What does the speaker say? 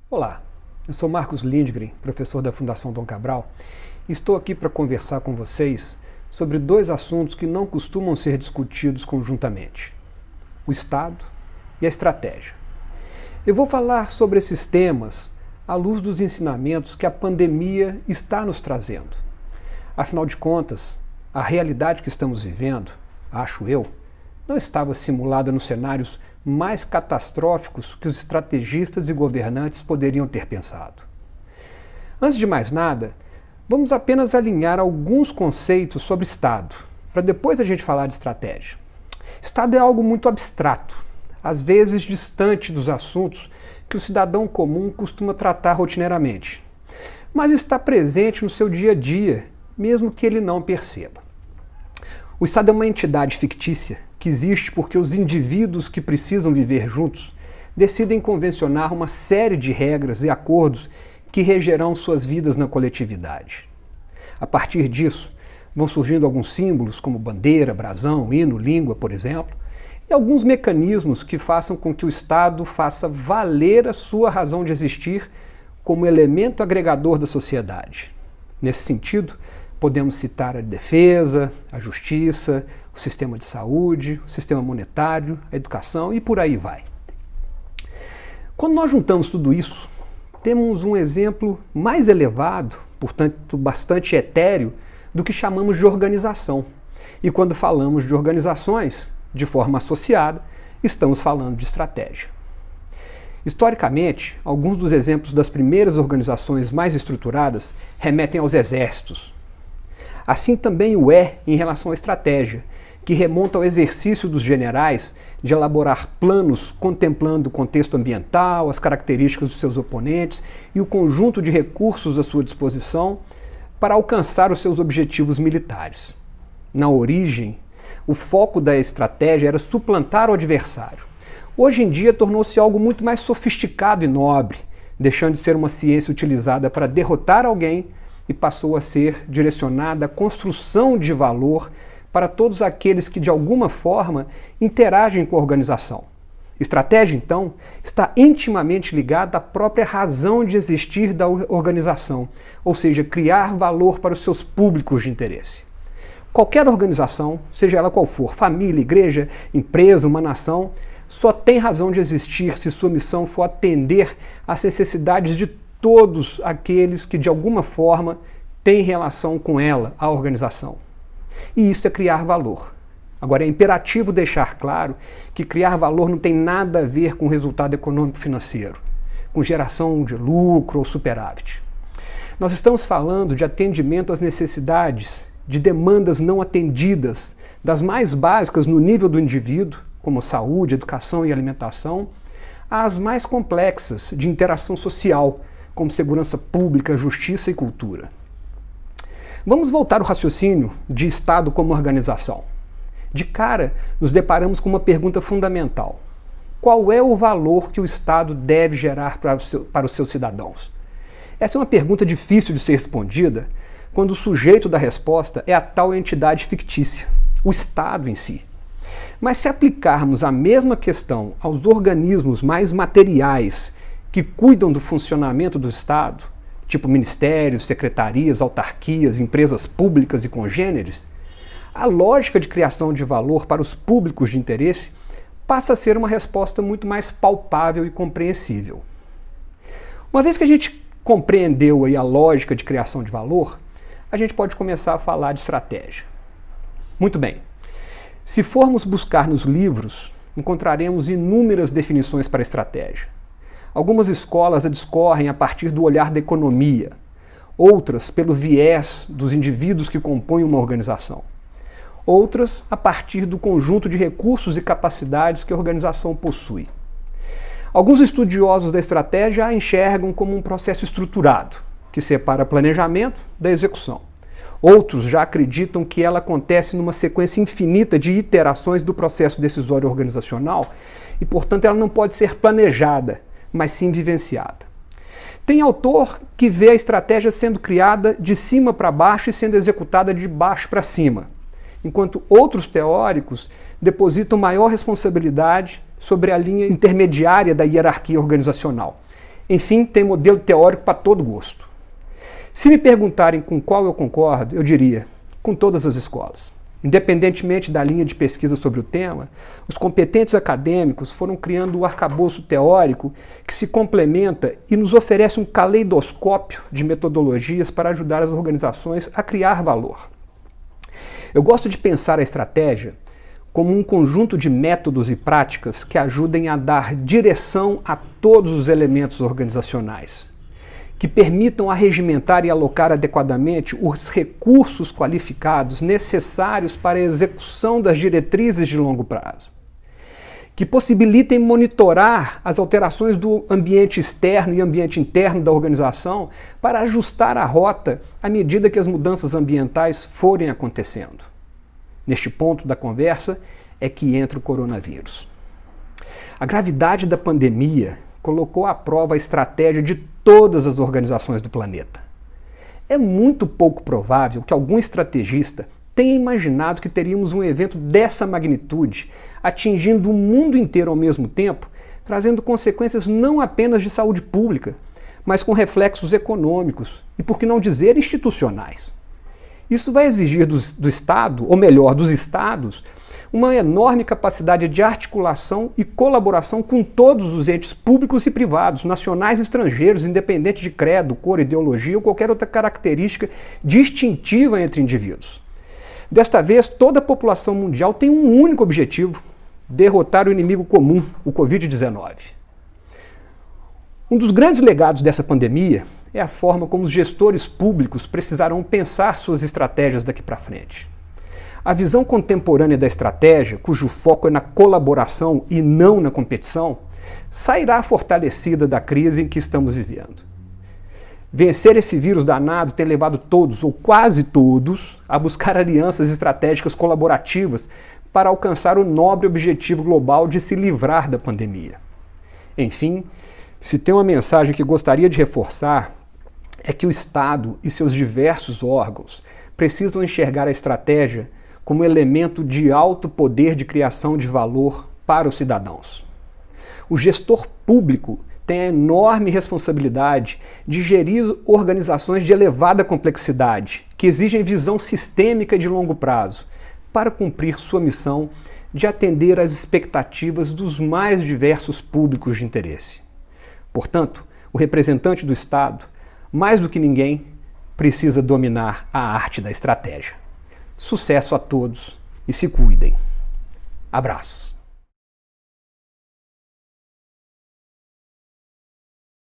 Olá, eu sou Marcos Lindgren, professor da Fundação Dom Cabral, e estou aqui para conversar com vocês sobre dois assuntos que não costumam ser discutidos conjuntamente: o Estado e a estratégia. Eu vou falar sobre esses temas à luz dos ensinamentos que a pandemia está nos trazendo. Afinal de contas, a realidade que estamos vivendo, acho eu, não estava simulada nos cenários mais catastróficos que os estrategistas e governantes poderiam ter pensado. Antes de mais nada, vamos apenas alinhar alguns conceitos sobre Estado, para depois a gente falar de estratégia. Estado é algo muito abstrato, às vezes distante dos assuntos que o cidadão comum costuma tratar rotineiramente, mas está presente no seu dia a dia, mesmo que ele não perceba. O Estado é uma entidade fictícia que existe porque os indivíduos que precisam viver juntos decidem convencionar uma série de regras e acordos que regerão suas vidas na coletividade. A partir disso, vão surgindo alguns símbolos como bandeira, brasão, hino, língua, por exemplo, e alguns mecanismos que façam com que o Estado faça valer a sua razão de existir como elemento agregador da sociedade. Nesse sentido, podemos citar a defesa, a justiça, o sistema de saúde, o sistema monetário, a educação e por aí vai. Quando nós juntamos tudo isso, temos um exemplo mais elevado, portanto bastante etéreo, do que chamamos de organização. E quando falamos de organizações, de forma associada, estamos falando de estratégia. Historicamente, alguns dos exemplos das primeiras organizações mais estruturadas remetem aos exércitos. Assim também o é em relação à estratégia, que remonta ao exercício dos generais de elaborar planos contemplando o contexto ambiental, as características dos seus oponentes e o conjunto de recursos à sua disposição para alcançar os seus objetivos militares. Na origem, o foco da estratégia era suplantar o adversário. Hoje em dia tornou-se algo muito mais sofisticado e nobre, deixando de ser uma ciência utilizada para derrotar alguém e passou a ser direcionada à construção de valor para todos aqueles que de alguma forma interagem com a organização. Estratégia, então, está intimamente ligada à própria razão de existir da organização, ou seja, criar valor para os seus públicos de interesse. Qualquer organização, seja ela qual for, família, igreja, empresa, uma nação, só tem razão de existir se sua missão for atender às necessidades de todos aqueles que de alguma forma têm relação com ela, a organização. E isso é criar valor. Agora, é imperativo deixar claro que criar valor não tem nada a ver com resultado econômico-financeiro, com geração de lucro ou superávit. Nós estamos falando de atendimento às necessidades, de demandas não atendidas, das mais básicas no nível do indivíduo, como saúde, educação e alimentação, às mais complexas de interação social, como segurança pública, justiça e cultura. Vamos voltar ao raciocínio de Estado como organização. De cara, nos deparamos com uma pergunta fundamental: qual é o valor que o Estado deve gerar para os seus cidadãos? Essa é uma pergunta difícil de ser respondida quando o sujeito da resposta é a tal entidade fictícia, o Estado em si. Mas se aplicarmos a mesma questão aos organismos mais materiais que cuidam do funcionamento do Estado, tipo ministérios, secretarias, autarquias, empresas públicas e congêneres, a lógica de criação de valor para os públicos de interesse passa a ser uma resposta muito mais palpável e compreensível. Uma vez que a gente compreendeu aí a lógica de criação de valor, a gente pode começar a falar de estratégia. Muito bem. Se formos buscar nos livros, encontraremos inúmeras definições para estratégia. Algumas escolas a discorrem a partir do olhar da economia, outras pelo viés dos indivíduos que compõem uma organização, outras a partir do conjunto de recursos e capacidades que a organização possui. Alguns estudiosos da estratégia a enxergam como um processo estruturado, que separa planejamento da execução. Outros já acreditam que ela acontece numa sequência infinita de iterações do processo decisório organizacional e, portanto, ela não pode ser planejada, mas sim vivenciada. Tem autor que vê a estratégia sendo criada de cima para baixo e sendo executada de baixo para cima, enquanto outros teóricos depositam maior responsabilidade sobre a linha intermediária da hierarquia organizacional, Enfim, tem modelo teórico para todo gosto. Se me perguntarem com qual eu concordo, eu diria, com todas as escolas. Independentemente da linha de pesquisa sobre o tema, os competentes acadêmicos foram criando um arcabouço teórico que se complementa e nos oferece um caleidoscópio de metodologias para ajudar as organizações a criar valor. Eu gosto de pensar a estratégia como um conjunto de métodos e práticas que ajudem a dar direção a todos os elementos organizacionais, que permitam arregimentar e alocar adequadamente os recursos qualificados necessários para a execução das diretrizes de longo prazo, que possibilitem monitorar as alterações do ambiente externo e ambiente interno da organização para ajustar a rota à medida que as mudanças ambientais forem acontecendo. Neste ponto da conversa é que entra o coronavírus. A gravidade da pandemia colocou à prova a estratégia de todas as organizações do planeta. É muito pouco provável que algum estrategista tenha imaginado que teríamos um evento dessa magnitude, atingindo o mundo inteiro ao mesmo tempo, trazendo consequências não apenas de saúde pública, mas com reflexos econômicos e, por que não dizer, institucionais. Isso vai exigir do Estado, ou melhor, dos Estados, uma enorme capacidade de articulação e colaboração com todos os entes públicos e privados, nacionais e estrangeiros, independente de credo, cor, ideologia ou qualquer outra característica distintiva entre indivíduos. Desta vez, toda a população mundial tem um único objetivo: derrotar o inimigo comum, o Covid-19. Um dos grandes legados dessa pandemia é a forma como os gestores públicos precisarão pensar suas estratégias daqui para frente. A visão contemporânea da estratégia, cujo foco é na colaboração e não na competição, sairá fortalecida da crise em que estamos vivendo. Vencer esse vírus danado tem levado todos, ou quase todos, a buscar alianças estratégicas colaborativas para alcançar o nobre objetivo global de se livrar da pandemia. Enfim, se tem uma mensagem que gostaria de reforçar, é que o Estado e seus diversos órgãos precisam enxergar a estratégia como elemento de alto poder de criação de valor para os cidadãos. O gestor público tem a enorme responsabilidade de gerir organizações de elevada complexidade, que exigem visão sistêmica de longo prazo, para cumprir sua missão de atender às expectativas dos mais diversos públicos de interesse. Portanto, o representante do Estado, mais do que ninguém, precisa dominar a arte da estratégia. Sucesso a todos e se cuidem. Abraços.